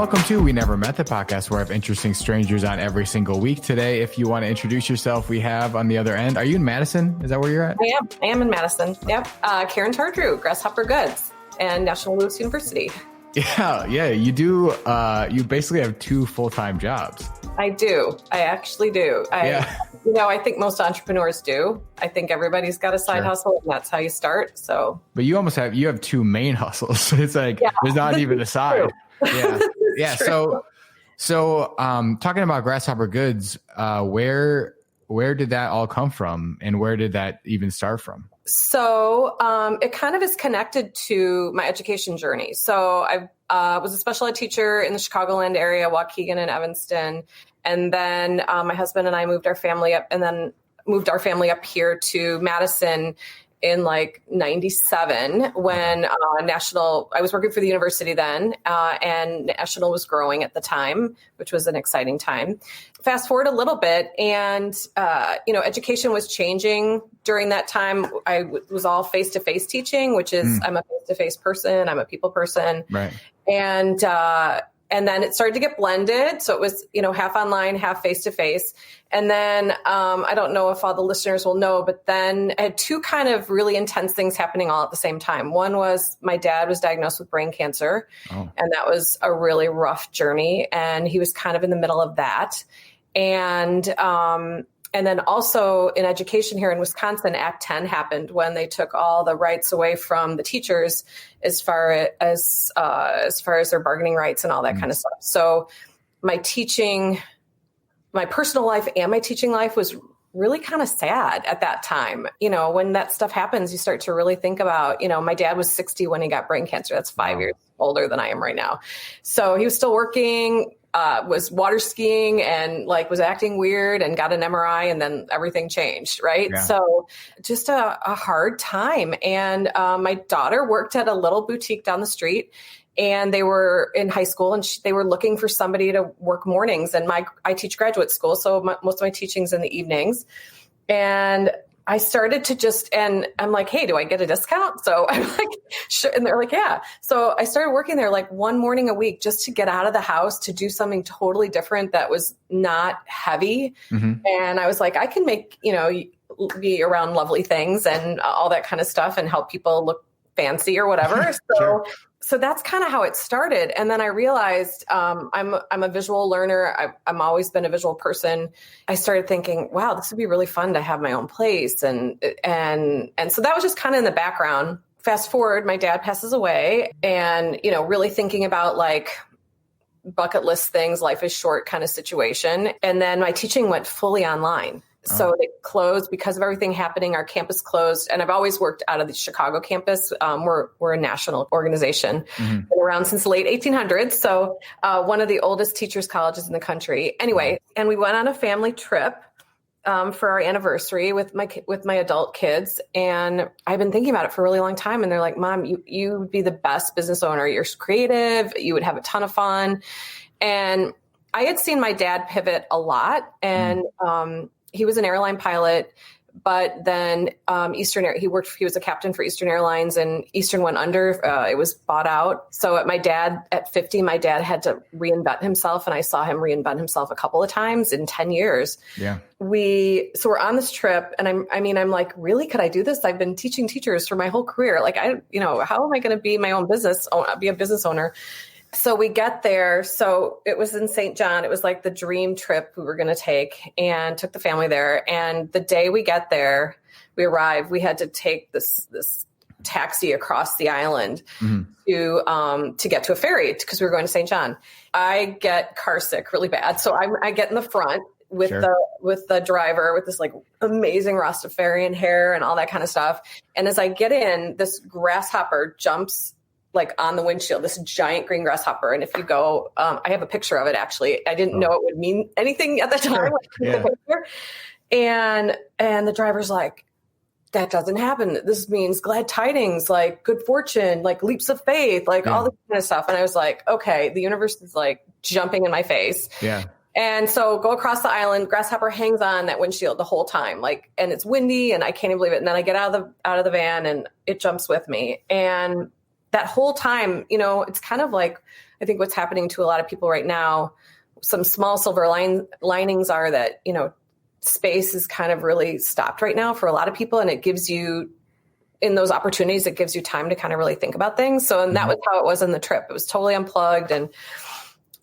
Welcome to We Never Met, the podcast where I have interesting strangers on every single week. Today, if you want to introduce yourself, we have on the other end. Are you in Madison? Is that where you're at? I am in Madison. Yep. Karen Tardrew, Grasshopper Goods, and National Louis University. Yeah. You do. You basically have two full-time jobs. I do. I actually do. I think most entrepreneurs do. I think everybody's got a side hustle, and that's how you start. So, but you have two main hustles. It's like there's not even a side. Yeah. So, talking about Grasshopper Goods, where did that all come from, and where did that even start from? So, it kind of is connected to my education journey. So I was a special ed teacher in the Chicagoland area, Waukegan and Evanston. And then my husband and I moved our family up here to Madison in like 97 when I was working for the university then, and National was growing at the time, which was an exciting time. Fast forward a little bit, and education was changing during that time. I was all face-to-face teaching, which is I'm a face-to-face person. I'm a people person. Right. And then it started to get blended. So it was, half online, half face-to-face. And then I don't know if all the listeners will know, but then I had two kind of really intense things happening all at the same time. One was my dad was diagnosed with brain cancer, and that was a really rough journey. And he was kind of in the middle of that. And then also in education here in Wisconsin, Act 10 happened when they took all the rights away from the teachers as far as their bargaining rights and all that kind of stuff. So my personal life and my teaching life was really kind of sad at that time. When that stuff happens, you start to really think about, my dad was 60 when he got brain cancer. That's 5 years older than I am right now. So he was still working, was water skiing and was acting weird and got an MRI, and then everything changed. Right. Yeah. So just a hard time. And my daughter worked at a little boutique down the street, and they were in high school, and they were looking for somebody to work mornings. And I teach graduate school, so most of my teaching's in the evenings. And I started to and I'm like, hey, do I get a discount? So I'm like, sure. And they're like, yeah. So I started working there one morning a week just to get out of the house, to do something totally different that was not heavy. Mm-hmm. And I was like, I can make, be around lovely things and all that kind of stuff and help people look fancy or whatever. So that's kind of how it started. And then I realized I'm a visual learner. I've always been a visual person. I started thinking, wow, this would be really fun to have my own place. And so that was just kind of in the background. Fast forward, my dad passes away, and, really thinking about bucket list things, life is short kind of situation. And then my teaching went fully online. So they closed because of everything happening. Our campus closed, and I've always worked out of the Chicago campus. We're a national organization, been around since the late 1800s. So one of the oldest teachers' colleges in the country. Anyway, and we went on a family trip for our anniversary with my adult kids, and I've been thinking about it for a really long time. And they're like, "Mom, you would be the best business owner. You're creative. You would have a ton of fun." And I had seen my dad pivot a lot, and he was an airline pilot, but then he was a captain for Eastern Airlines, and Eastern went under. It was bought out. So at 50, my dad had to reinvent himself, and I saw him reinvent himself a couple of times in 10 years. Yeah. So we're on this trip, and I'm like, really, could I do this? I've been teaching teachers for my whole career. How am I going to be my own be a business owner? So we get there. So it was in St. John. It was like the dream trip we were going to take, and took the family there. And the day we get there, we arrive, we had to take this taxi across the island to get to a ferry because we were going to St. John. I get car sick really bad. So I get in the front with the driver with this amazing Rastafarian hair and all that kind of stuff. And as I get in, this grasshopper jumps on the windshield, this giant green grasshopper. And if you go, I have a picture of it, actually. I didn't know it would mean anything at the time. And the driver's like, that doesn't happen. This means glad tidings, good fortune, leaps of faith, all this kind of stuff. And I was like, okay, the universe is jumping in my face. Yeah. And so go across the island, grasshopper hangs on that windshield the whole time, and it's windy and I can't even believe it. And then I get out of the van and it jumps with me. And that whole time, it's kind of like I think what's happening to a lot of people right now, some small silver linings are that, space is kind of really stopped right now for a lot of people. And it gives you, in those opportunities, it gives you time to kind of really think about things. So, and that was how it was in the trip. It was totally unplugged. And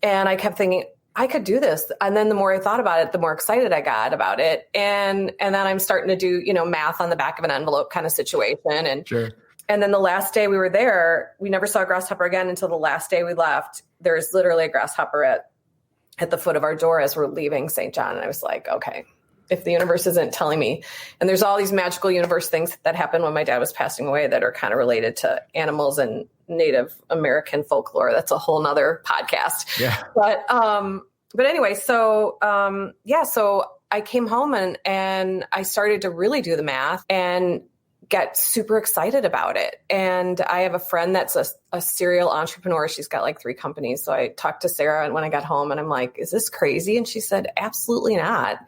I kept thinking, I could do this. And then the more I thought about it, the more excited I got about it. And then I'm starting to do, math on the back of an envelope kind of situation. And, sure. And then the last day we were there, we never saw a grasshopper again until the last day we left. There's literally a grasshopper at the foot of our door as we're leaving St. John. And I was like, okay, if the universe isn't telling me, and there's all these magical universe things that happened when my dad was passing away that are kind of related to animals and Native American folklore. That's a whole nother podcast. Yeah. But anyway, so I came home and I started to really do the math and get super excited about it. And I have a friend that's a serial entrepreneur. She's got like 3 companies. So I talked to Sarah when I got home and I'm like, is this crazy? And she said, absolutely not.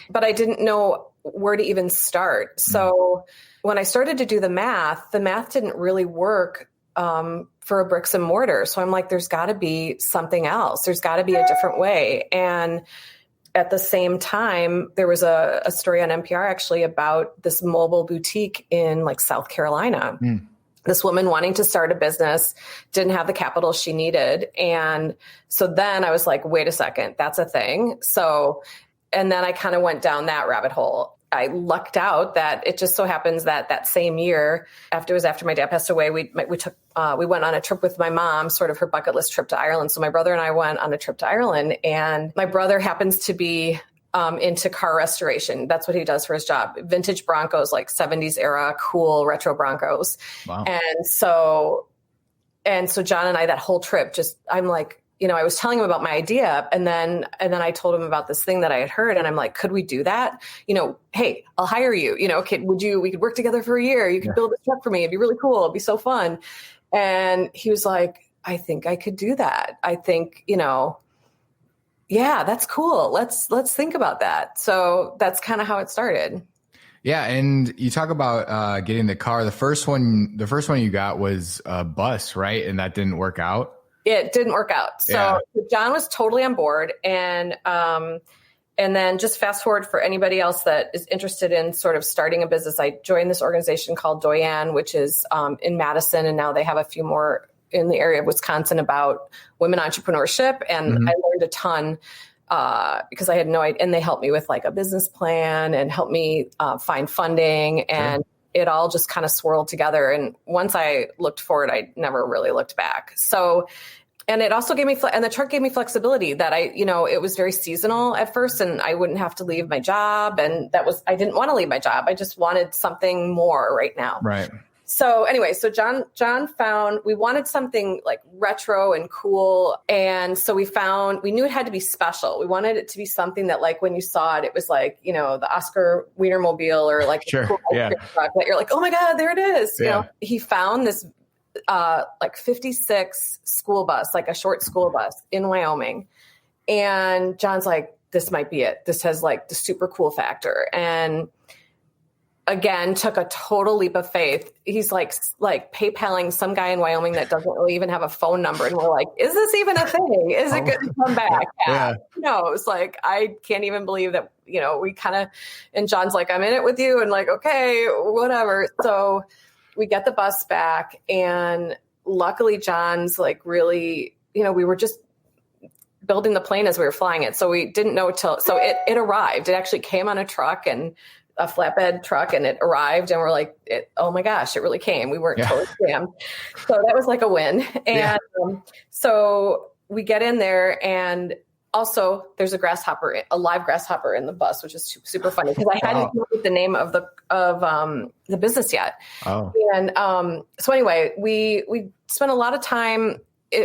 But I didn't know where to even start. So when I started to do the math didn't really work for a bricks and mortar. So I'm like, there's got to be something else. There's got to be a different way. And at the same time, there was a story on NPR actually about this mobile boutique in like South Carolina. This woman wanting to start a business, didn't have the capital she needed. And so then I was like, wait a second, that's a thing. So, and then I kind of went down that rabbit hole. I lucked out that it just so happens that same year, after my dad passed away, we went on a trip with my mom, sort of her bucket list trip to Ireland. So my brother and I went on a trip to Ireland, and my brother happens to be into car restoration. That's what he does for his job. Vintage Broncos, like 70s era, cool retro Broncos. Wow. And so John and I, that whole trip, I'm like, I was telling him about my idea, and then I told him about this thing that I had heard, and I'm like, could we do that? Hey, I'll hire you. We could work together for a year. You could build this truck for me. It'd be really cool. It'd be so fun. And he was like, I think I could do that. I think, yeah, that's cool. Let's think about that. So that's kind of how it started. Yeah. And you talk about getting the car. The first one you got was a bus, right? And that didn't work out. It didn't work out. So John was totally on board. And then just fast forward for anybody else that is interested in sort of starting a business. I joined this organization called Doyan, which is in Madison. And now they have a few more in the area of Wisconsin about women entrepreneurship. And I learned a ton because I had no idea. And they helped me with like a business plan and helped me find funding. And it all just kind of swirled together. And once I looked forward, I never really looked back. So, and it also gave me, and the truck gave me flexibility that it was very seasonal at first, and I wouldn't have to leave my job. And I didn't want to leave my job. I just wanted something more right now. Right. So anyway, John found, we wanted something like retro and cool. And so we knew it had to be special. We wanted it to be something that like, when you saw it, it was like, the Oscar Wienermobile or like, sure. Cool truck that you're like, oh my God, there it is. Yeah. He found this like 56 school bus, like a short school bus in Wyoming. And John's like, this might be it. This has like the super cool factor. And again, took a total leap of faith. He's like PayPaling some guy in Wyoming that doesn't really even have a phone number. And we're like, is this even a thing? Is it good to come back? Yeah. No, it's like, I can't even believe that, we kind of, and John's like, I'm in it with you. And like, okay, whatever. So we get the bus back, and luckily John's like really, we were just building the plane as we were flying it. So we didn't know so it arrived. It actually came on a truck, and a flatbed truck, and it arrived, and we're like, oh my gosh, it really came. We weren't totally scammed. So that was like a win. And so we get in there, and also there's a live grasshopper in the bus, which is super funny because I hadn't come up with the name of the business yet. Oh. And so anyway, we spent a lot of time.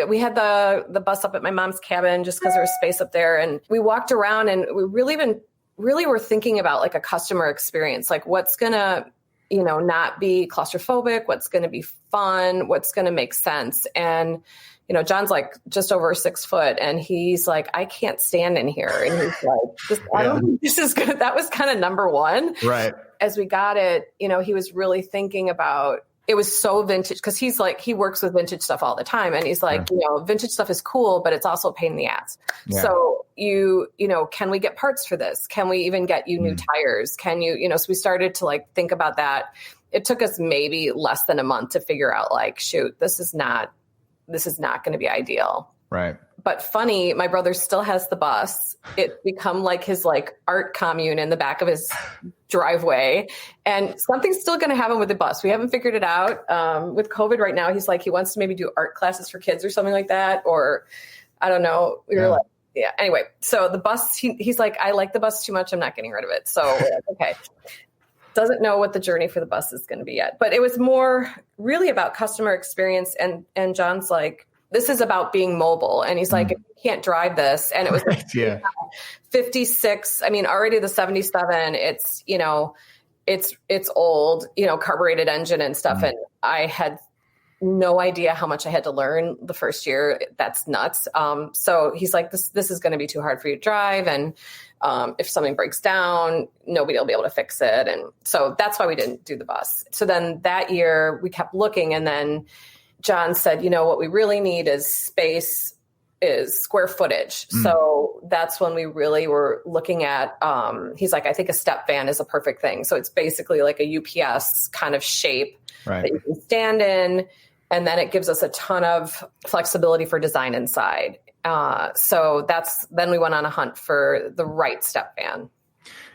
We had the bus up at my mom's cabin just because there was space up there, and we walked around, and we really were thinking about like a customer experience, like what's going to, not be claustrophobic, what's going to be fun, what's going to make sense. And, John's like just over 6 foot, and he's like, I can't stand in here. And he's like, I don't think this is good. That was kind of number one. Right. As we got it, he was really thinking about, it was so vintage because he's like, he works with vintage stuff all the time. And he's like, vintage stuff is cool, but it's also a pain in the ass. Yeah. So can we get parts for this? Can we even get you new tires? Can so we started to like think about that. It took us maybe less than a month to figure out like, shoot, this is not going to be ideal. Right. But funny, my brother still has the bus. It's become like his like art commune in the back of his driveway. And something's still going to happen with the bus. We haven't figured it out. With COVID right now, he's like, he wants to maybe do art classes for kids or something like that. Or I don't know. We were like, yeah. Anyway, so the bus, he's like, I like the bus too much. I'm not getting rid of it. So we're like, okay. Doesn't know what the journey for the bus is going to be yet. But it was more really about customer experience. And John's like, this is about being mobile. And he's like, if you can't drive this. And it was like 56. I mean, already the 77, it's, it's old, carbureted engine and stuff. And I had no idea how much I had to learn the first year. That's nuts. So he's like, this is going to be too hard for you to drive. And if something breaks down, nobody will be able to fix it. And so that's why we didn't do the bus. So then that year we kept looking, and then John said, what we really need is space, is square footage. So that's when we really were looking at, he's like, I think a step van is a perfect thing. So it's basically like a UPS kind of shape that you can stand in. And then it gives us a ton of flexibility for design inside. So then we went on a hunt for the right step van.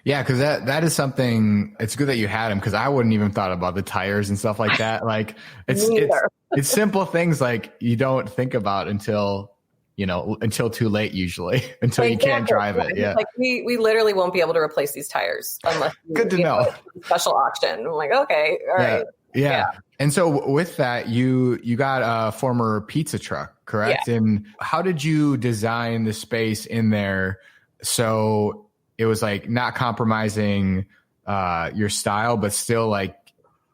Yeah, because that is something. It's good that you had him, because I wouldn't even thought about the tires and stuff like that. Like it's simple things like you don't think about until too late usually, until you can't drive it. Yeah, like we literally won't be able to replace these tires unless good to know. Special auction. I'm like, okay, all right. Yeah. And so with that, you got a former pizza truck, correct? Yeah. And how did you design the space in there so it was like not compromising your style, but still like,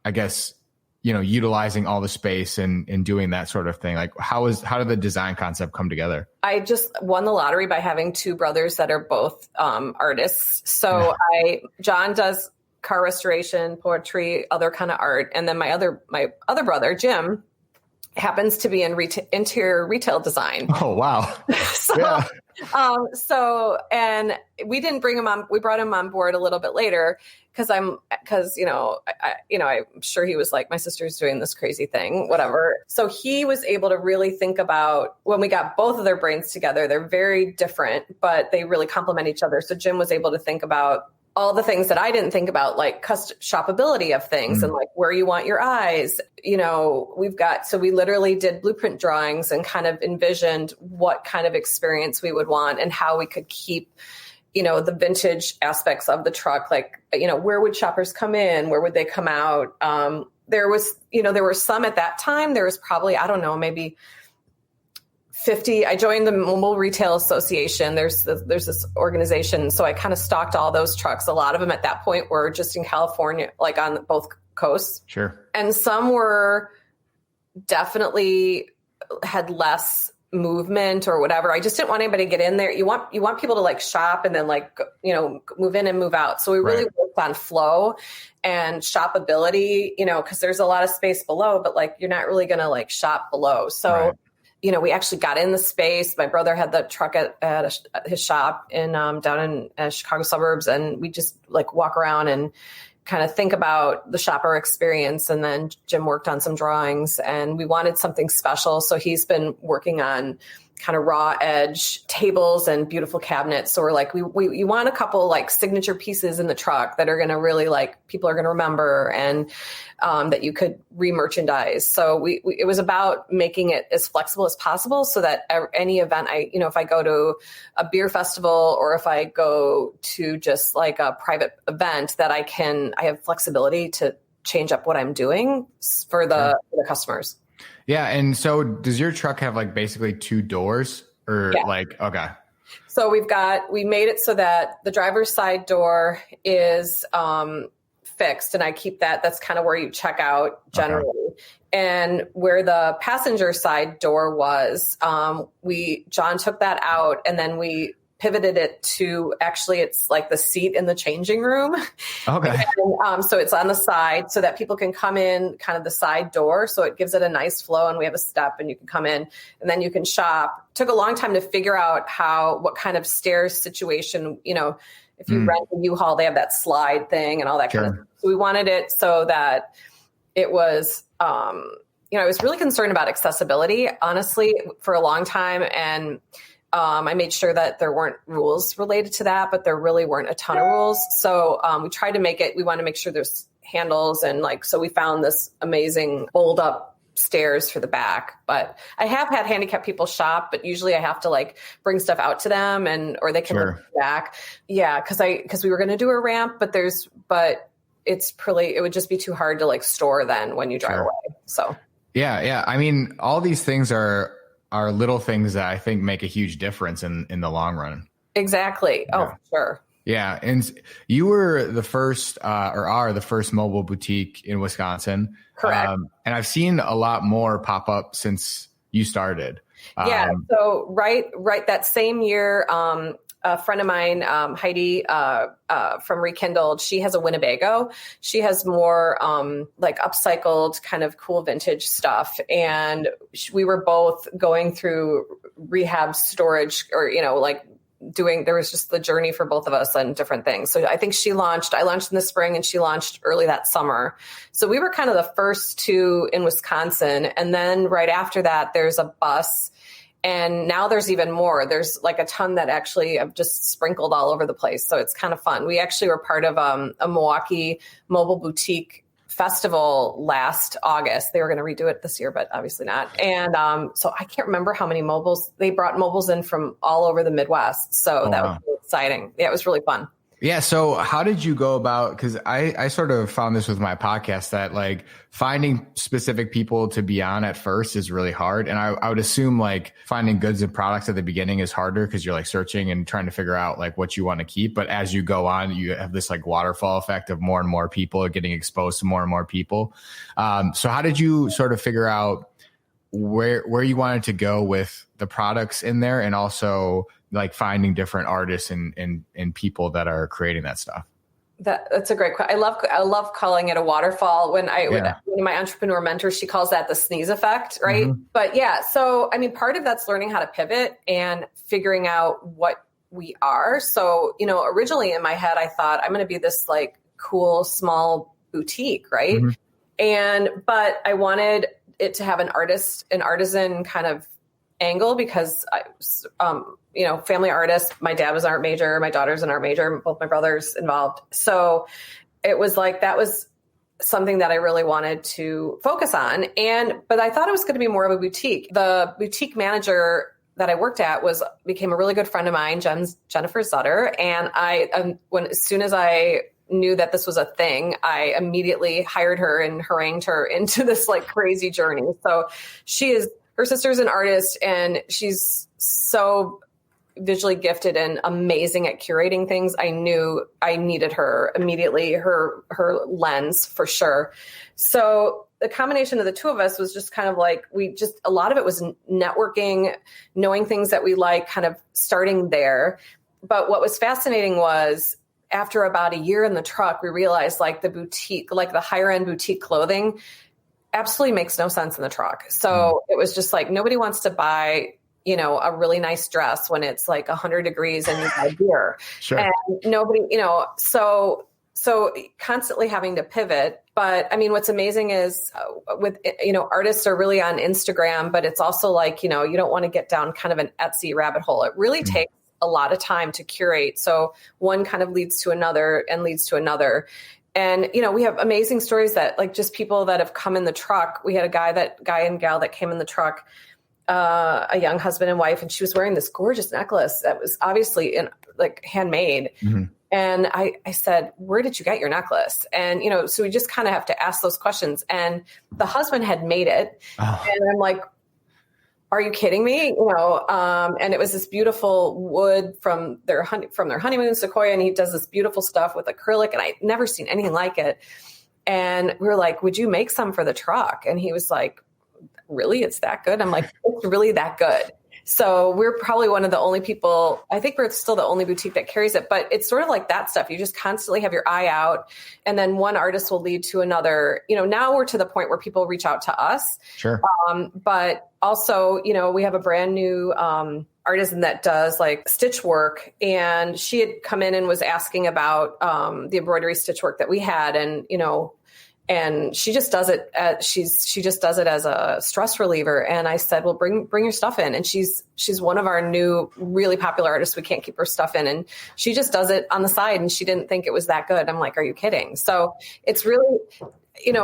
I guess, utilizing all the space and doing that sort of thing? Like how did the design concept come together? I just won the lottery by having two brothers that are both artists. So John does car restoration, poetry, other kind of art. And then my other brother, Jim, happens to be in interior retail design. Oh, wow. And we didn't bring him on. We brought him on board a little bit later because I'm sure he was like, my sister's doing this crazy thing, whatever. So he was able to really think about, when we got both of their brains together, they're very different, but they really complement each other. So Jim was able to think about all the things that I didn't think about, like shoppability of things and like where you want your eyes. So we literally did blueprint drawings and kind of envisioned what kind of experience we would want and how we could keep, the vintage aspects of the truck. Like, where would shoppers come in? Where would they come out? There were some at that time. There was probably, I don't know, maybe 50. I joined the Mobile Retail Association. There's this organization. So I kind of stalked all those trucks. A lot of them at that point were just in California, like on both coasts. Sure. And some were definitely had less movement or whatever. I just didn't want anybody to get in there. You want people to like shop and then like, move in and move out. So we really worked on flow and shopability, because there's a lot of space below, but like, you're not really going to like shop below. So we actually got in the space. My brother had the truck at his shop down in Chicago suburbs. And we just like walk around and kind of think about the shopper experience. And then Jim worked on some drawings and we wanted something special. So he's been working on kind of raw edge tables and beautiful cabinets. So we're like, we want a couple like signature pieces in the truck that are going to really like, people are going to remember and that you could re-merchandise. So it was about making it as flexible as possible so that any event if I go to a beer festival or if I go to just like a private event that I have flexibility to change up what I'm doing for the customers. Yeah. And so does your truck have like basically two doors or okay. So we made it so that the driver's side door is fixed and I keep that. That's kind of where you check out generally. Okay. And where the passenger side door was, John took that out and then we pivoted it to actually, it's like the seat in the changing room. Okay. And, so it's on the side so that people can come in kind of the side door. So it gives it a nice flow, and we have a step and you can come in and then you can shop. It took a long time to figure out what kind of stairs situation, if you rent a U-Haul, they have that slide thing and all that kind of stuff. So we wanted it so that it was, I was really concerned about accessibility, honestly, for a long time. And I made sure that there weren't rules related to that, but there really weren't a ton of rules. So we tried to we want to make sure there's handles and so we found this amazing fold up stairs for the back. But I have had handicapped people shop, but usually I have to bring stuff out to them or they can look back. Yeah. Cause we were going to do a ramp, but it would just be too hard to store then when you drive away. So. Yeah. I mean, all these things are little things that I think make a huge difference in the long run. Exactly. Yeah. Oh, sure. Yeah. And you were the first or are the first mobile boutique in Wisconsin. Correct. And I've seen a lot more pop up since you started. Yeah. So right that same year, a friend of mine, Heidi, from Rekindled, she has a Winnebago. She has more upcycled kind of cool vintage stuff. And we were both going through rehab storage there was just the journey for both of us on different things. So I think I launched in the spring and she launched early that summer. So we were kind of the first two in Wisconsin. And then right after that, there's a bus. And now there's even more. There's a ton that actually have just sprinkled all over the place. So it's kind of fun. We actually were part of a Milwaukee mobile boutique festival last August. They were going to redo it this year, but obviously not. And so I can't remember how many mobiles. They brought mobiles in from all over the Midwest. So that was really exciting. Yeah, it was really fun. Yeah. So how did you go about, because I sort of found this with my podcast that finding specific people to be on at first is really hard. And I would assume finding goods and products at the beginning is harder because you're searching and trying to figure out what you want to keep. But as you go on, you have this waterfall effect of more and more people getting exposed to more and more people. So how did you sort of figure out where you wanted to go with the products in there, and also finding different artists and people that are creating that stuff? That's a great question. I love calling it a waterfall. When one of my entrepreneur mentors, she calls that the sneeze effect, right? Mm-hmm. But yeah, so I mean, part of that's learning how to pivot and figuring out what we are. So, originally in my head, I thought I'm going to be this cool small boutique, right? Mm-hmm. But I wanted it to have an artisan kind of angle because family artist. My dad was an art major. My daughter's an art major. Both my brothers involved. So it was that was something that I really wanted to focus on. But I thought it was going to be more of a boutique. The boutique manager that I worked at became a really good friend of mine, Jennifer Sutter. And as soon as I knew that this was a thing, I immediately hired her and harangued her into this crazy journey. So her sister's an artist, and she's so visually gifted and amazing at curating things. I knew I needed her immediately, her lens for sure. So the combination of the two of us was just kind of a lot of it was networking, knowing things that we kind of starting there. But what was fascinating was after about a year in the truck, we realized the boutique, the higher end boutique clothing absolutely makes no sense in the truck. So it was just nobody wants to buy, a really nice dress when it's 100 degrees and you buy beer. Sure. And nobody, so constantly having to pivot. But I mean, what's amazing is artists are really on Instagram, but it's also you don't want to get down kind of an Etsy rabbit hole. It really takes a lot of time to curate. So one kind of leads to another and leads to another. And, we have amazing stories that just people that have come in the truck. We had a guy and gal that came in the truck, a young husband and wife, and she was wearing this gorgeous necklace that was obviously handmade. Mm-hmm. And I said, where did you get your necklace? And, so we just kind of have to ask those questions. And the husband had made it. Oh. And I'm like, are you kidding me? And it was this beautiful wood from their honeymoon sequoia. And he does this beautiful stuff with acrylic, and I'd never seen anything like it. And we were like, would you make some for the truck? And he was like, really? It's that good? I'm like, it's really that good. So we're probably one of the only people, I think we're still the only boutique that carries it, but it's sort of like that stuff. You just constantly have your eye out, and then one artist will lead to another. Now we're to the point where people reach out to us. Sure. But also, we have a brand new artisan that does like stitch work, and she had come in and was asking about the embroidery stitch work that we had, and she just does it. She just does it as a stress reliever. And I said, well, bring your stuff in. And she's one of our new really popular artists. We can't keep her stuff in, and she just does it on the side. And she didn't think it was that good. I'm like, are you kidding? So it's really,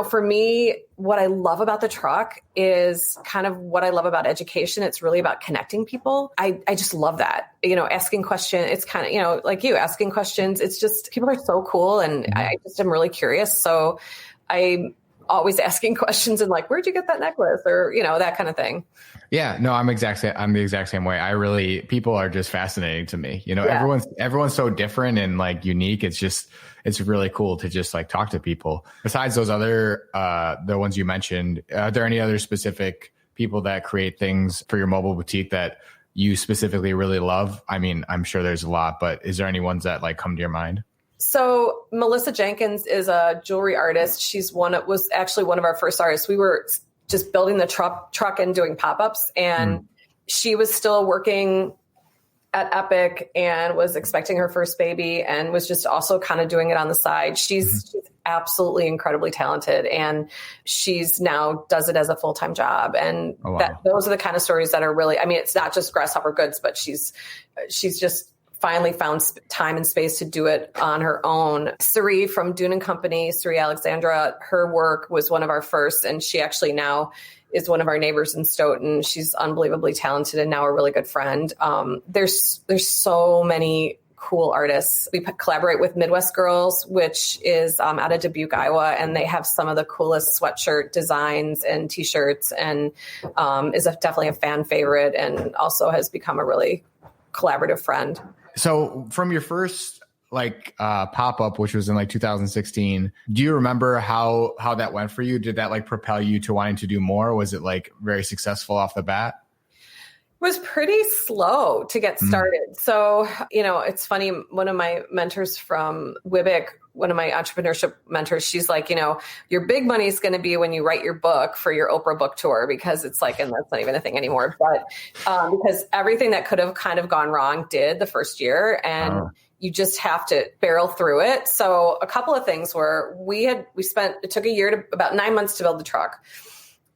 for me, what I love about the truck is kind of what I love about education. It's really about connecting people. I just love that, asking questions. It's kind of, like you asking questions. It's just, people are so cool. And I just am really curious. So I'm always asking questions and like, where'd you get that necklace? Or, that kind of thing. Yeah, no, I'm the exact same way. People are just fascinating to me. Everyone's so different and like unique. It's really cool to just like talk to people. Besides those other, the ones you mentioned, are there any other specific people that create things for your mobile boutique that you specifically really love? I mean, I'm sure there's a lot, but is there any ones that like come to your mind? So Melissa Jenkins is a jewelry artist. Was actually one of our first artists. We were just building the truck and doing pop-ups, and she was still working at Epic and was expecting her first baby and was just also kind of doing it on the side. She's absolutely incredibly talented, and she's now does it as a full-time job. And those are the kind of stories that are really, I mean, it's not just Grasshopper Goods, but she's just finally found time and space to do it on her own. Suri from Dune & Company, Suri Alexandra, her work was one of our first, and she actually now is one of our neighbors in Stoughton. She's unbelievably talented and now a really good friend. There's so many cool artists. We collaborate with Midwest Girls, which is out of Dubuque, Iowa, and they have some of the coolest sweatshirt designs and t-shirts, and is definitely a fan favorite, and also has become a really collaborative friend. So from your first pop-up, which was in 2016, do you remember how that went for you? Did that propel you to wanting to do more? Was it very successful off the bat? It was pretty slow to get started. So, it's funny. One of my mentors from Wibbick, one of my entrepreneurship mentors, she's like, your big money is going to be when you write your book for your Oprah book tour, because it's and that's not even a thing anymore. But because everything that could have kind of gone wrong did the first year, and you just have to barrel through it. So a couple of things were it took a year to about 9 months to build the truck.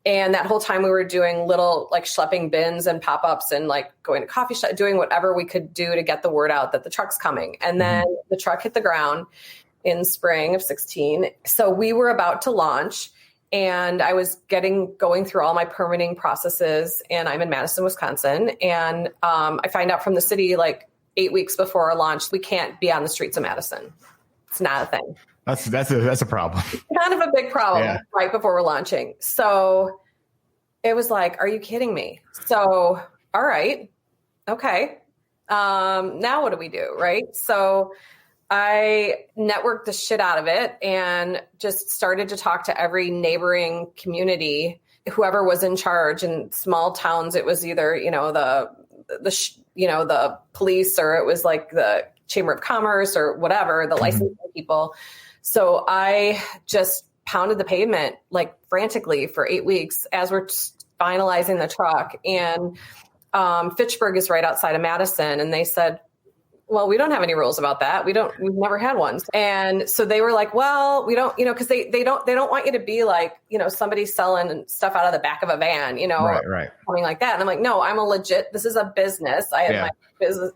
And that whole time we were doing little schlepping bins and pop-ups and going to coffee shop, doing whatever we could do to get the word out that the truck's coming. And then the truck hit the ground in spring of 16. So we were about to launch, and I was going through all my permitting processes, and I'm in Madison, Wisconsin. And I find out from the city 8 weeks before our launch, we can't be on the streets of Madison. It's not a thing. That's a problem. Kind of a big problem right before we're launching. So it was are you kidding me? So, all right. Okay. Now what do we do? Right. So I networked the shit out of it and just started to talk to every neighboring community, whoever was in charge. In small towns, it was either, the police, or it was the Chamber of Commerce or whatever, the licensing people. So I just pounded the pavement frantically for 8 weeks as we're finalizing the truck. And Fitchburg is right outside of Madison. And they said, well, we don't have any rules about that. We've never had one. And so they were well, we don't, because they don't want you to be somebody selling stuff out of the back of a van, right. Something like that. And I'm no, this is a business. I have my business,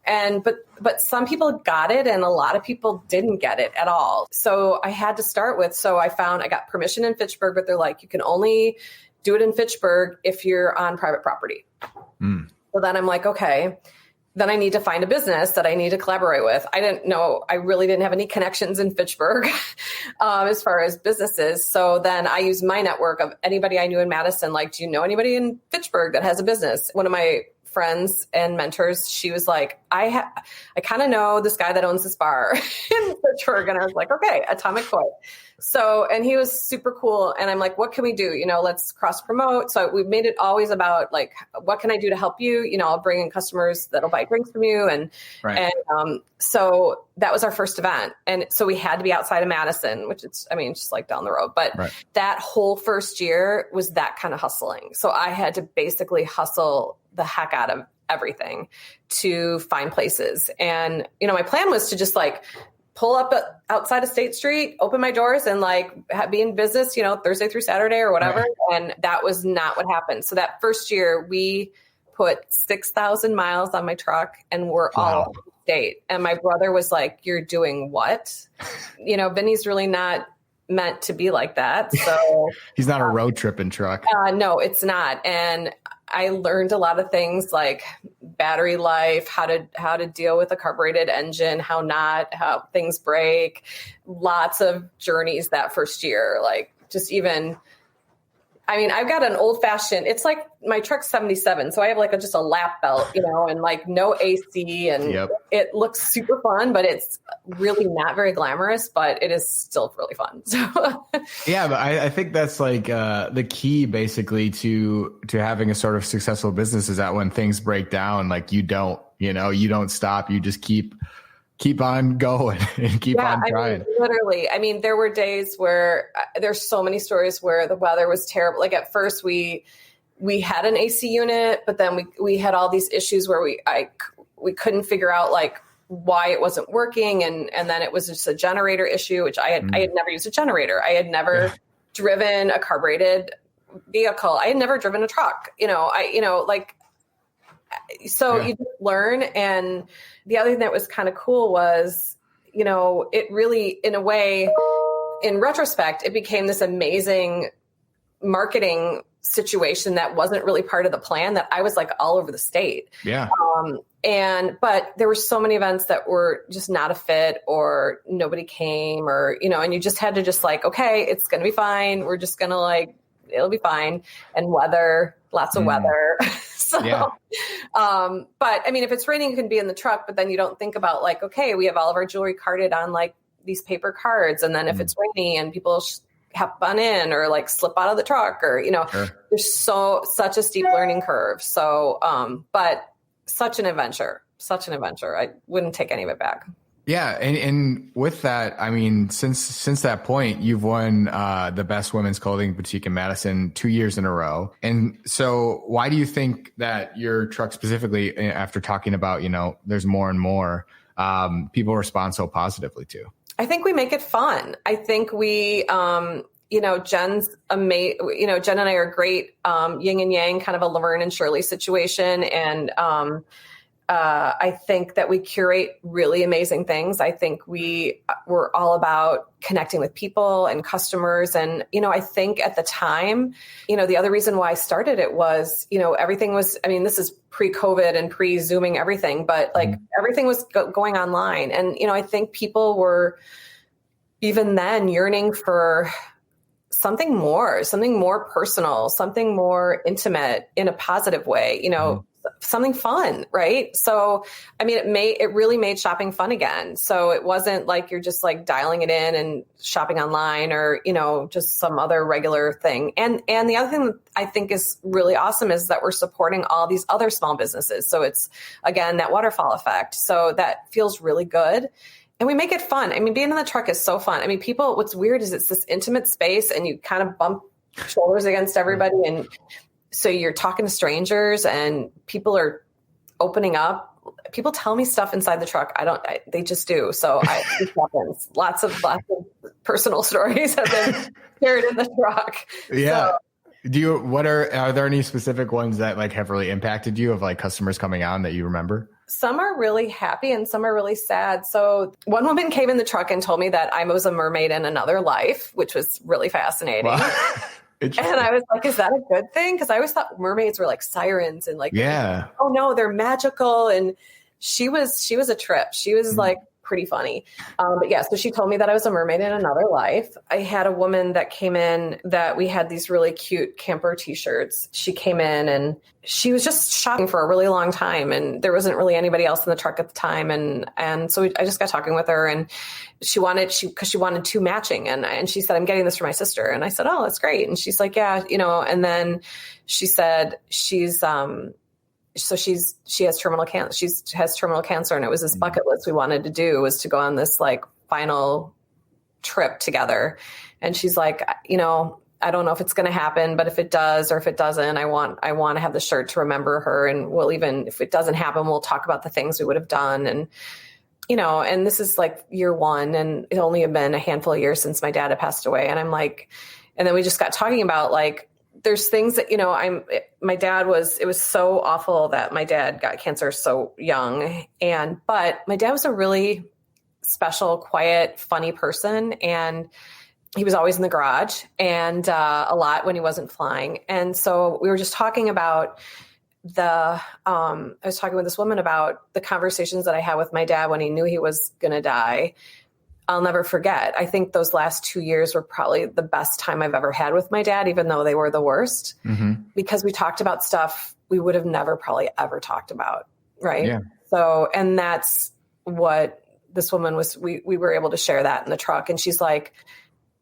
And, but some people got it and a lot of people didn't get it at all. So I had to start I got permission in Fitchburg, but they're you can only do it in Fitchburg if you're on private property. So then I'm okay, then I need to find a business that I need to collaborate with. I really didn't have any connections in Fitchburg as far as businesses. So then I used my network of anybody I knew in Madison. Do you know anybody in Fitchburg that has a business? One of my friends and mentors, she was like, I kind of know this guy that owns this bar in Pittsburgh. And I was like, okay, Atomic Koi. So, and he was super cool. And I'm like, what can we do? Let's cross promote. So we've made it always about like, what can I do to help you? I'll bring in customers that'll buy drinks from you. And, so that was our first event. And so we had to be outside of Madison, which it's just like down the road. But that whole first year was that kind of hustling. So I had to basically hustle the heck out of everything to find places. And, my plan was to just like pull up outside of State Street, open my doors and like be in business, Thursday through Saturday or whatever. Right. And that was not what happened. So that first year we put 6,000 miles on my truck and we're all over the state. And my brother was like, you're doing what? Vinny's really not meant to be like that. So he's not a road tripping truck. No, it's not. And I learned a lot of things like battery life, how to deal with a carbureted engine, how things break, lots of journeys that first year, like just even, I've got an old fashioned, it's like my truck's 77. So I have like just a lap belt, and like no AC and It looks super fun, but it's really not very glamorous, but it is still really fun. So yeah, but I think that's like the key basically to having a sort of successful business is that when things break down, like you don't stop, you just keep on going and keep on trying. Literally. There were days where there's so many stories where the weather was terrible. Like at first we had an AC unit, but then we had all these issues where we couldn't figure out like why it wasn't working. And then it was just a generator issue, which I had never used a generator. I had never driven a carbureted vehicle. I had never driven a truck, so you just learn. And the other thing that was kind of cool was, it really, in a way, in retrospect, it became this amazing marketing situation that wasn't really part of the plan, that I was like all over the state. Yeah. But there were so many events that were just not a fit or nobody came or, and you just had to just like, okay, it's going to be fine. We're just going to like, it'll be fine. And weather, lots of weather. But if it's raining, you can be in the truck, but then you don't think about like, okay, we have all of our jewelry carded on like these paper cards. And then if it's rainy and people hop on in or like slip out of the truck or, there's such a steep learning curve. So, but such an adventure. I wouldn't take any of it back. Yeah. And with that, since that point, you've won the best women's clothing boutique in Madison 2 years in a row. And so why do you think that your truck specifically, after talking about, there's more and more, people respond so positively to? I think we make it fun. I think we, Jen's Jen and I are great, yin and yang, kind of a Laverne and Shirley situation. And, I think that we curate really amazing things. I think we're all about connecting with people and customers. And, I think at the time, the other reason why I started it was, everything was, this is pre-COVID and pre-Zooming everything, but like everything was going online. And, I think people were even then yearning for something more personal, something more intimate in a positive way, something fun. Right. So, it really made shopping fun again. So it wasn't like you're just like dialing it in and shopping online or, just some other regular thing. And the other thing that I think is really awesome is that we're supporting all these other small businesses. So it's, again, that waterfall effect. So that feels really good. And we make it fun. Being in the truck is so fun. People, what's weird is it's this intimate space and you kind of bump shoulders against everybody. And so you're talking to strangers and people are opening up. People tell me stuff inside the truck. They just do. So it happens. Lots of personal stories have been shared in the truck. Yeah. So, are there any specific ones that like have really impacted you of like customers coming on that you remember? Some are really happy and some are really sad. So one woman came in the truck and told me that I was a mermaid in another life, which was really fascinating. Wow. And I was like, is that a good thing? Because I always thought mermaids were like sirens and like, oh no, they're magical. And she was a trip. She was like pretty funny. But yeah, so she told me that I was a mermaid in another life. I had a woman that came in that we had these really cute camper t-shirts. She came in and she was just shopping for a really long time, and there wasn't really anybody else in the truck at the time. And so I just got talking with her, and she wanted two matching. And she said, I'm getting this for my sister. And I said, oh, that's great. And she's like, yeah, and then she said she has terminal cancer. She has terminal cancer, and it was this bucket list we wanted to do, was to go on this like final trip together. And she's like, I don't know if it's going to happen, but if it does, or if it doesn't, I want to have the shirt to remember her. And we'll even, if it doesn't happen, we'll talk about the things we would have done. And, and this is like year one, and it only had been a handful of years since my dad had passed away. And I'm like, and then we just got talking about like, there's things that, it was so awful that my dad got cancer so young. But my dad was a really special, quiet, funny person. And he was always in the garage, and a lot when he wasn't flying. And so we were just talking about I was talking with this woman about the conversations that I had with my dad when he knew he was going to die. I'll never forget. I think those last 2 years were probably the best time I've ever had with my dad, even though they were the worst, because we talked about stuff we would have never probably ever talked about. Right. Yeah. So, and that's what this woman was, we were able to share that in the truck. And she's like,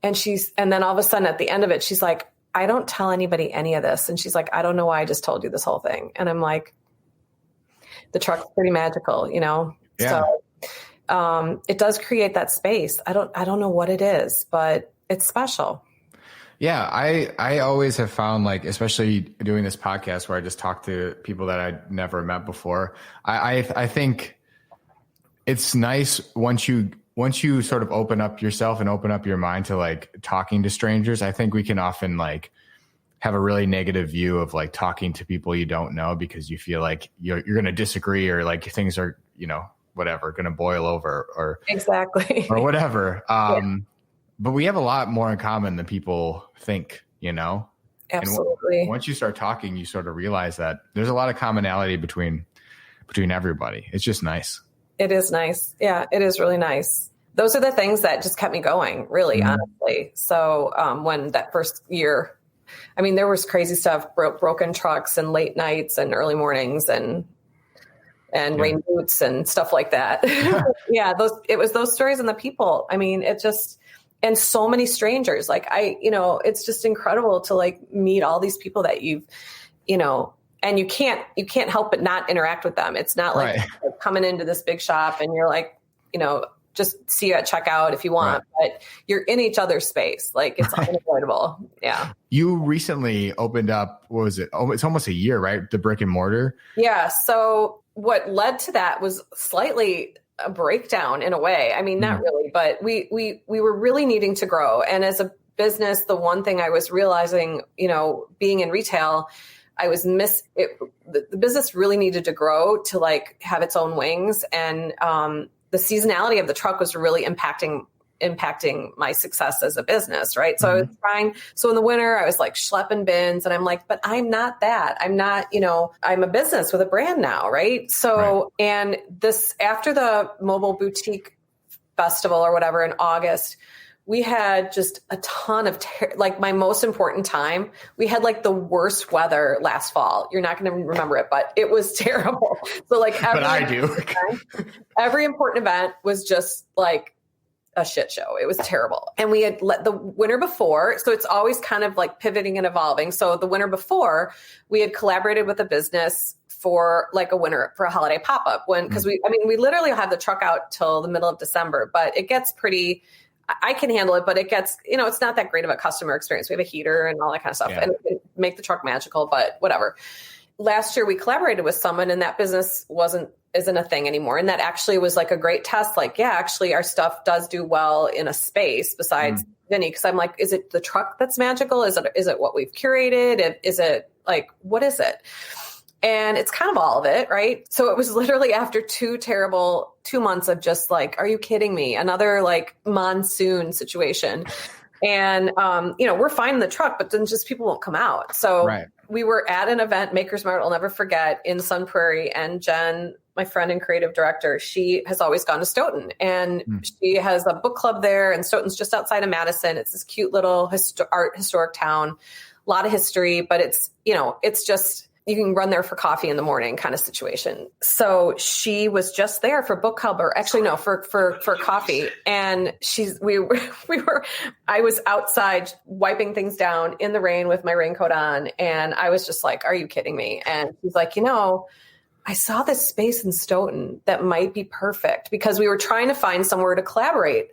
and then all of a sudden at the end of it, she's like, I don't tell anybody any of this. And she's like, I don't know why I just told you this whole thing. And I'm like, the truck's pretty magical, Yeah. So, it does create that space. I don't know what it is, but it's special. Yeah. I always have found, like, especially doing this podcast where I just talk to people that I'd never met before. I think it's nice once you sort of open up yourself and open up your mind to like talking to strangers. I think we can often like have a really negative view of like talking to people you don't know, because you feel like you're going to disagree, or like things are, whatever, going to boil over, or exactly, or whatever. But we have a lot more in common than people think, Absolutely. And once you start talking, you sort of realize that there's a lot of commonality between everybody. It's just nice. It is nice. Yeah, it is really nice. Those are the things that just kept me going, really, honestly. So when that first year, I mean, there was crazy stuff, broken trucks and late nights and early mornings and rain boots and stuff like that. Yeah, it was those stories and the people. I mean, it just, and so many strangers. Like it's just incredible to like meet all these people that you've, and you can't help but not interact with them. It's not like, like coming into this big shop and you're like, just see you at checkout if you want, but you're in each other's space. Like it's unavoidable. Yeah. You recently opened up, what was it? Oh, it's almost a year, right? The brick and mortar. Yeah. So what led to that was slightly a breakdown in a way. I mean, not really, but we were really needing to grow. And as a business, the one thing I was realizing, being in retail, I was the business really needed to grow to like have its own wings. And the seasonality of the truck was really impacting my success as a business. Right. So I was trying. So in the winter, I was like schlepping bins, and I'm like, but I'm not that. I'm not, I'm a business with a brand now. Right. So, and this, after the mobile boutique festival or whatever in August, we had just a ton of, like my most important time. We had like the worst weather last fall. You're not going to remember it, but it was terrible. So like, every important event was just like a shit show. It was terrible. And we had let the winter before. So it's always kind of like pivoting and evolving. So the winter before, we had collaborated with a business for like for a holiday pop-up because we literally have the truck out till the middle of December, but it gets pretty, I can handle it, but it gets, it's not that great of a customer experience. We have a heater and all that kind of stuff and make the truck magical, but whatever. Last year we collaborated with someone and that business isn't a thing anymore. And that actually was like a great test. Like, yeah, actually our stuff does do well in a space besides Vinny. Cause I'm like, is it the truck that's magical? Is it what we've curated? Is it like, what is it? And it's kind of all of it, right? So it was literally after 2 months of just like, are you kidding me? Another like monsoon situation. And, we're fine in the truck, but then just people won't come out. So we were at an event, Maker's Mart, I'll never forget, in Sun Prairie. And Jen, my friend and creative director, she has always gone to Stoughton, and she has a book club there. And Stoughton's just outside of Madison. It's this cute little historic town, a lot of history, but it's, it's just, you can run there for coffee in the morning kind of situation. So she was just there for book club, or actually no, for coffee. And I was outside wiping things down in the rain with my raincoat on. And I was just like, are you kidding me? And she's like, I saw this space in Stoughton that might be perfect, because we were trying to find somewhere to collaborate.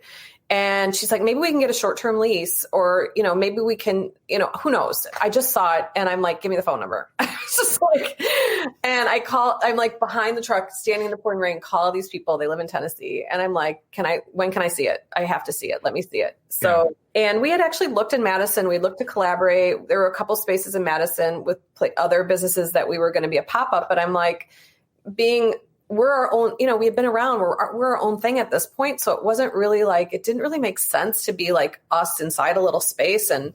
And she's like, maybe we can get a short-term lease, or, maybe we can, who knows? I just saw it and I'm like, give me the phone number. I was just like, and I'm like behind the truck, standing in the pouring rain, call these people. They live in Tennessee. And I'm like, when can I see it? I have to see it. Let me see it. So, And we had actually looked in Madison. We looked to collaborate. There were a couple spaces in Madison with other businesses that we were going to be a pop-up, but I'm like, we're our own, we had been around, we're our own thing at this point. So it wasn't really it didn't really make sense to be like us inside a little space. And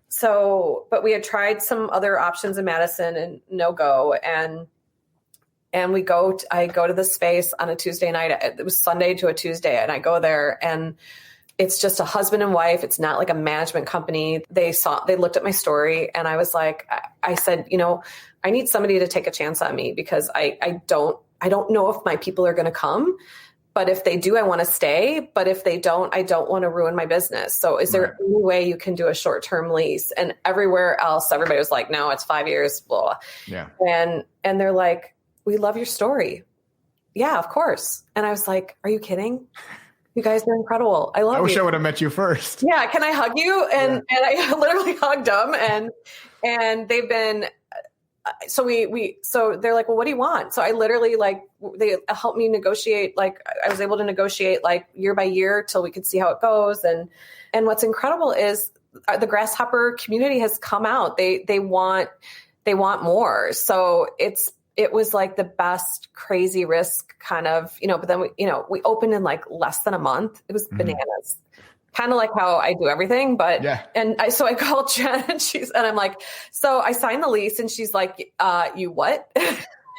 so, but we had tried some other options in Madison and no go. And I go to the space on a Tuesday night. It was Sunday to a Tuesday. And I go there, and it's just a husband and wife. It's not like a management company. They looked at my story, and I was like, I said, I need somebody to take a chance on me, because I don't know if my people are going to come, but if they do, I want to stay. But if they don't, I don't want to ruin my business. So is there any way you can do a short-term lease? And everywhere else, everybody was like, no, it's 5 years, blah. Yeah. And they're like, we love your story. Yeah, of course. And I was like, are you kidding? You guys are incredible. I love you. I wish I would have met you first. Yeah. Can I hug you? And I literally hugged them, and they've been, so so they're like, well, what do you want? So I literally they helped me negotiate. I was able to negotiate year by year till we could see how it goes. And what's incredible is the Grasshopper community has come out. They want more. So it was like the best crazy risk kind of, but then we opened in less than a month. It was bananas. Kind of like how I do everything, but, so I called Jen, and I'm like, so I signed the lease, and she's like, you what?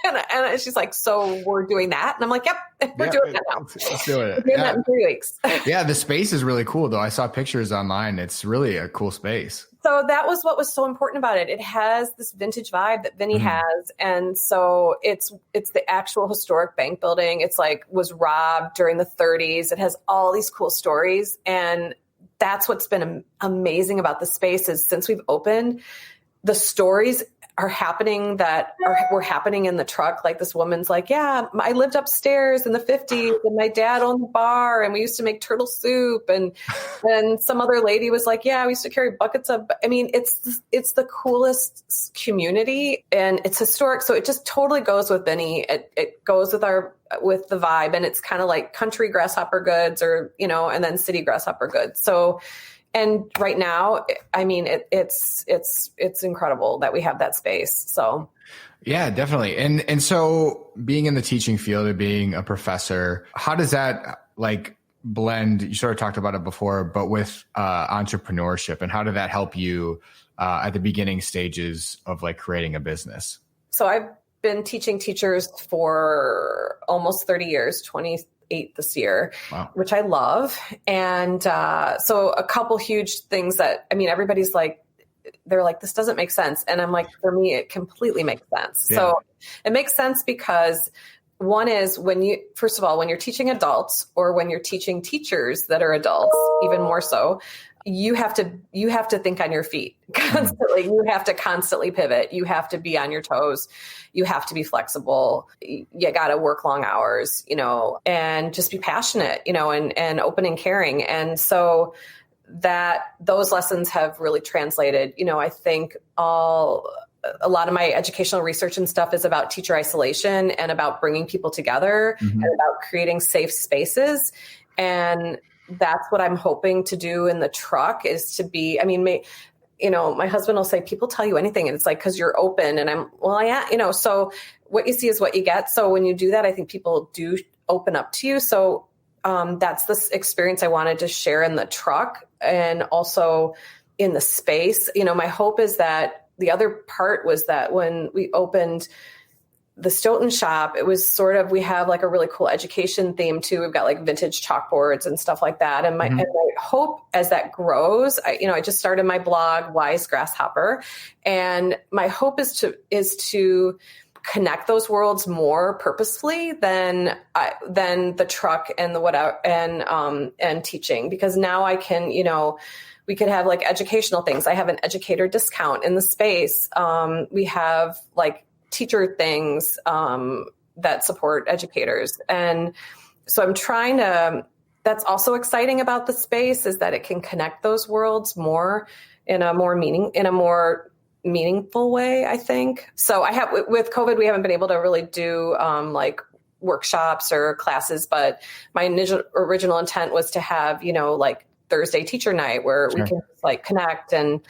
and she's like, so we're doing that. And I'm like, yep, we're doing that now. Let's do it. We're doing that in 3 weeks. Yeah. The space is really cool though. I saw pictures online. It's really a cool space. So that was what was so important about it. It has this vintage vibe that Vinny has. And so it's the actual historic bank building. It's was robbed during the 30s. It has all these cool stories. And that's what's been amazing about the space is since we've opened, the stories are happening were happening in the truck. Like this woman's like, yeah, I lived upstairs in the 50s and my dad owned the bar and we used to make turtle soup. And then some other lady was like, yeah, we used to carry buckets of, it's the coolest community and it's historic. So it just totally goes with Benny. It goes with the vibe, and it's kind of like country Grasshopper Goods or, and then city Grasshopper Goods. So, and right now, it's incredible that we have that space. So, yeah, definitely. And so being in the teaching field or being a professor, how does that blend? You sort of talked about it before, but with entrepreneurship, and how did that help you at the beginning stages of creating a business? So I've been teaching teachers for almost 30 years, 28 this year, wow, which I love. And so a couple huge things that, everybody's they're like, this doesn't make sense. And I'm like, for me, it completely makes sense. Yeah. So it makes sense because one is when you're teaching adults or when you're teaching teachers that are adults, even more so, you have to think on your feet constantly. You have to constantly pivot. You have to be on your toes. You have to be flexible. You got to work long hours, and just be passionate, and open and caring. And so those lessons have really translated, I think a lot of my educational research and stuff is about teacher isolation and about bringing people together and about creating safe spaces. And that's what I'm hoping to do in the truck is to be, my husband will say, people tell you anything. And it's cause you're open. And I'm, so what you see is what you get. So when you do that, I think people do open up to you. So that's this experience I wanted to share in the truck and also in the space. My hope is that the other part was that when we opened the Stoughton shop, it was sort of, we have like a really cool education theme too. We've got like vintage chalkboards and stuff like that. And my hope as that grows, I just started my blog, Wise Grasshopper. And my hope is to connect those worlds more purposefully than the truck and the whatever and teaching, because now I can, we could have like educational things. I have an educator discount in the space. We have like teacher things that support educators. And so I'm trying to, that's also exciting about the space, is that it can connect those worlds more in a more meaningful way, I think. So with COVID, we haven't been able to really do like workshops or classes, but my original intent was to have, like Thursday teacher night where we can like connect, and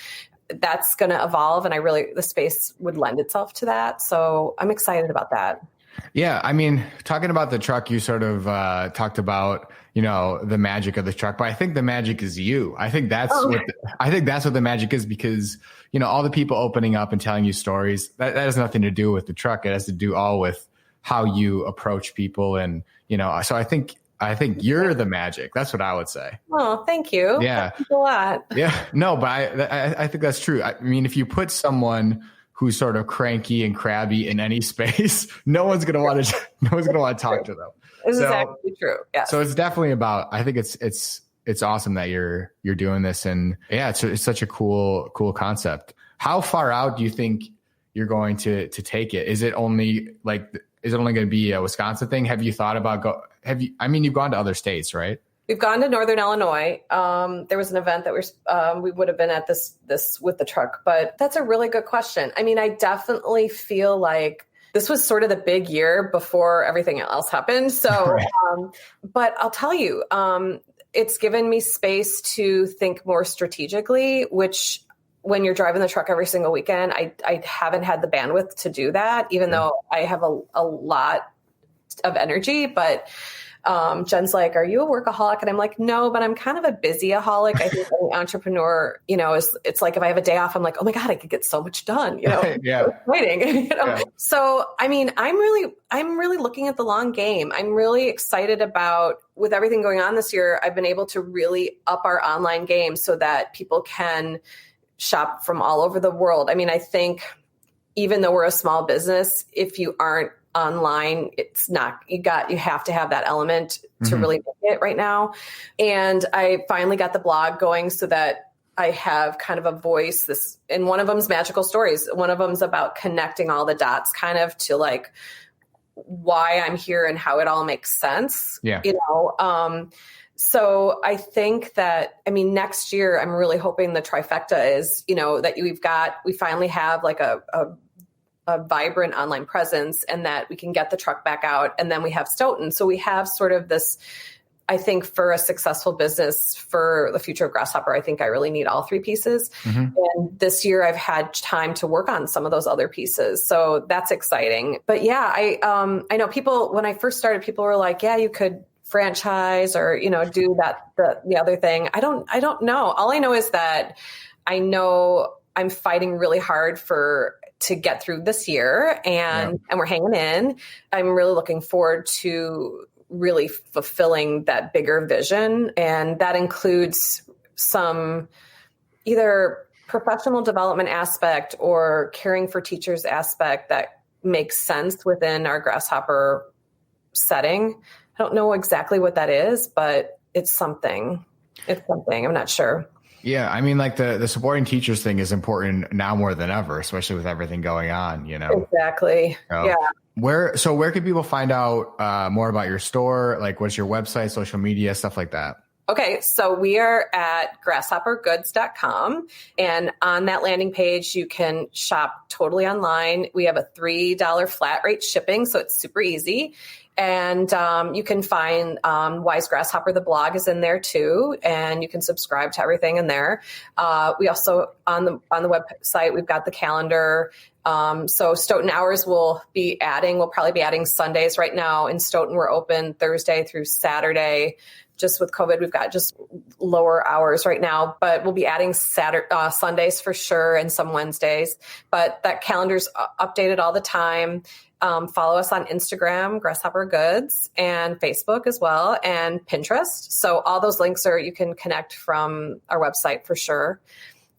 that's going to evolve. And the space would lend itself to that. So I'm excited about that. Yeah. I mean, talking about the truck, you sort of talked about, the magic of the truck, but I think the magic is you. I think that's what the magic is, because, all the people opening up and telling you stories, that has nothing to do with the truck. It has to do all with how you approach people. And, so I think you're the magic. That's what I would say. Oh, thank you. Yeah. Thanks a lot. Yeah. No, but I think that's true. I mean, if you put someone who's sort of cranky and crabby in any space, no one's going to want to talk to them. It's exactly true. Yeah. So it's definitely about, I think it's awesome that you're doing this, and it's such a cool concept. How far out do you think you're going to take it? Is it only going to be a Wisconsin thing? Have you thought about you've gone to other states, right? We've gone to Northern Illinois. There was an event that we would have been at this with the truck, but that's a really good question. I mean, I definitely feel like this was sort of the big year before everything else happened. So, right. But I'll tell you, it's given me space to think more strategically, which when you're driving the truck every single weekend, I haven't had the bandwidth to do that, even though I have a lot of energy. But Jen's like, "Are you a workaholic?" And I'm like, "No, but I'm kind of a busyaholic." I think an entrepreneur, it's like if I have a day off, I'm like, "Oh my God, I could get so much done." Yeah. So exciting. Yeah. So, I mean, I'm really looking at the long game. I'm really excited about, with everything going on this year, I've been able to really up our online game so that people can shop from all over the world. I mean, I think even though we're a small business, if you aren't online, it's not, you have to have that element to really make it right now. And I finally got the blog going so that I have kind of a voice. And one of them's magical stories. One of them's about connecting all the dots kind of to like why I'm here and how it all makes sense. Yeah. So I think that, next year, I'm really hoping the trifecta is, that we finally have like a vibrant online presence, and that we can get the truck back out, and then we have Stoughton. So we have sort of this, I think, for a successful business for the future of Grasshopper, I think I really need all three pieces. And this year I've had time to work on some of those other pieces. So that's exciting. But yeah, I know people, when I first started, people were like, yeah, you could franchise or, do the other thing. I don't know. All I know is that I know I'm fighting really hard to get through this year, and we're hanging in. I'm really looking forward to really fulfilling that bigger vision. And that includes some either professional development aspect or caring for teachers aspect that makes sense within our Grasshopper setting. I don't know exactly what that is, but it's something. I'm not sure. Yeah. Like the supporting teachers thing is important now more than ever, especially with everything going on, Exactly. So, yeah. Where can people find out more about your store? Like, what's your website, social media, stuff like that? Okay. So we are at grasshoppergoods.com, and on that landing page, you can shop totally online. We have a $3 flat rate shipping, so it's super easy. And you can find Wise Grasshopper, the blog is in there too, and you can subscribe to everything in there. We also, on the website, we've got the calendar. So Stoughton hours we'll probably be adding Sundays. Right now in Stoughton, we're open Thursday through Saturday, just with COVID, we've got just lower hours right now, but we'll be adding Sundays for sure and some Wednesdays. But that calendar's updated all the time. Follow us on Instagram, Grasshopper Goods, and Facebook as well, and Pinterest. So all those links you can connect from our website for sure.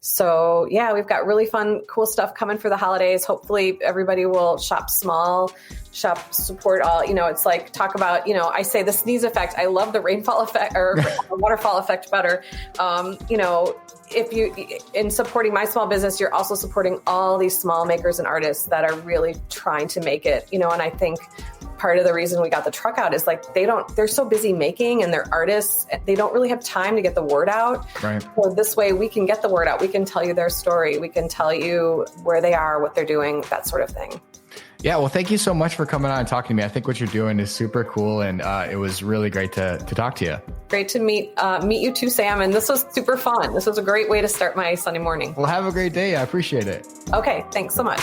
So yeah, we've got really fun, cool stuff coming for the holidays. Hopefully everybody will shop small, support all, it's like, talk about, I say the sneeze effect. I love the rainfall effect or waterfall effect better. If you, in supporting my small business, you're also supporting all these small makers and artists that are really trying to make it, and I think part of the reason we got the truck out is like, they're so busy making, and they're artists. They don't really have time to get the word out. Right. So this way we can get the word out. We can tell you their story. We can tell you where they are, what they're doing, that sort of thing. Yeah. Well, thank you so much for coming on and talking to me. I think what you're doing is super cool. And it was really great to talk to you. Great to meet you too, Sam. And this was super fun. This was a great way to start my Sunday morning. Well, have a great day. I appreciate it. Okay. Thanks so much.